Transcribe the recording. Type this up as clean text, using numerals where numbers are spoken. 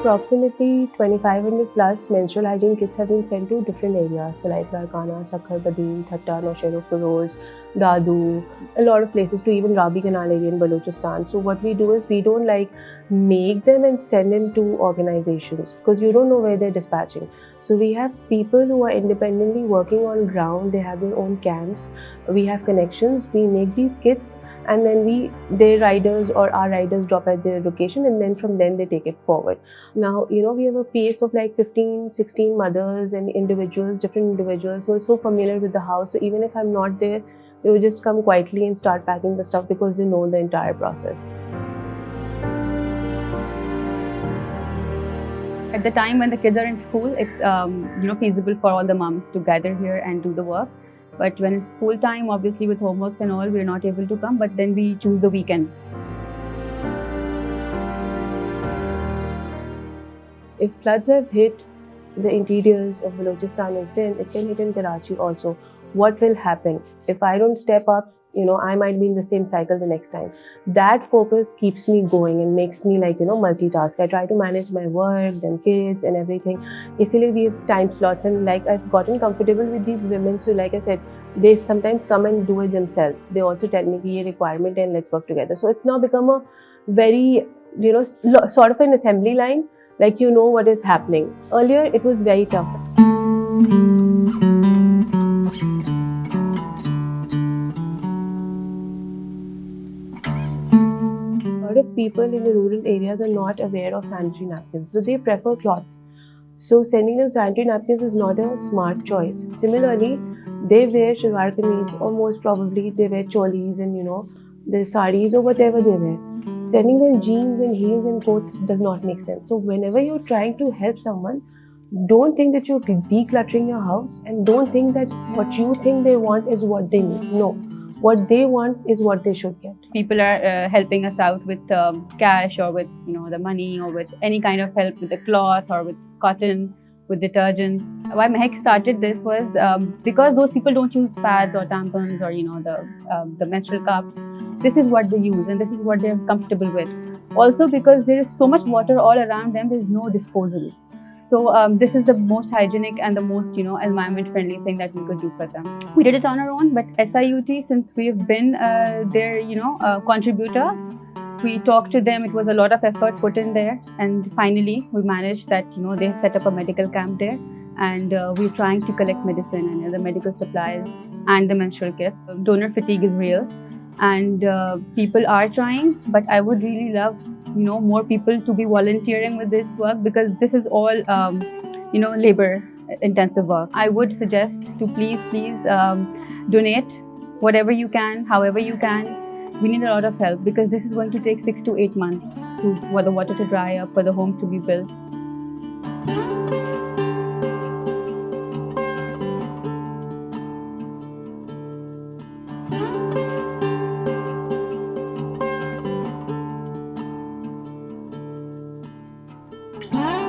approximately 2,500 plus menstrual hygiene kits have been sent to different areas. So like Larkana, Sakhar, Badin, Thatta, Naushera, Feroz, Dadu, a lot of places, to even Rabi Canal area in Balochistan. So what we do is we don't like make them and send them to organizations because you don't know where they're dispatching. So we have people who are independently working on ground. They have their own camps. We have connections. We make these kits and then their riders or our riders drop at their location, and then from then they take it forward. Now, we have a PACE of like 15, 16 mothers and individuals, different individuals who are so familiar with the house. So even if I'm not there, they will just come quietly and start packing the stuff because they know the entire process. At the time when the kids are in school, it's feasible for all the moms to gather here and do the work. But when it's school time, obviously with homeworks and all, we're not able to come, but then we choose the weekends. If floods have hit the interiors of Balochistan and Sindh, it can hit in Karachi also. What will happen? If I don't step up, I might be in the same cycle the next time. That focus keeps me going and makes me multitask. I try to manage my work, then kids and everything. Isliye we have time slots, and I've gotten comfortable with these women. So like I said, they sometimes come and do it themselves. They also tell me the requirement and let's work together. So it's now become a very, sort of an assembly line, like what is happening. Earlier it was very tough. Of people in the rural areas are not aware of sanitary napkins, so they prefer cloth. So sending them sanitary napkins is not a smart choice. Similarly, they wear shalwar kameez, or most probably they wear cholis and the saris or whatever they wear. Sending them jeans and heels and coats does not make sense. So whenever you're trying to help someone, don't think that you're decluttering your house, and don't think that what you think they want is what they need. No. What they want is what they should get. People are helping us out with cash, or with the money, or with any kind of help with the cloth or with cotton, with detergents. Why Mehak started this was because those people don't use pads or tampons or the menstrual cups. This is what they use and this is what they're comfortable with. Also because there is so much water all around them, there is no disposal. So this is the most hygienic and the most environment friendly thing that we could do for them. We did it on our own, but SIUT, since we've been their contributors, we talked to them. It was a lot of effort put in there, and finally we managed that they set up a medical camp there, and we're trying to collect medicine and other medical supplies and the menstrual kits. Donor fatigue is real, and people are trying, but I would really love more people to be volunteering with this work, because this is all labor intensive work. I would suggest to please donate whatever you can, however you can. We need a lot of help, because this is going to take 6 to 8 months for the water to dry up, for the homes to be built.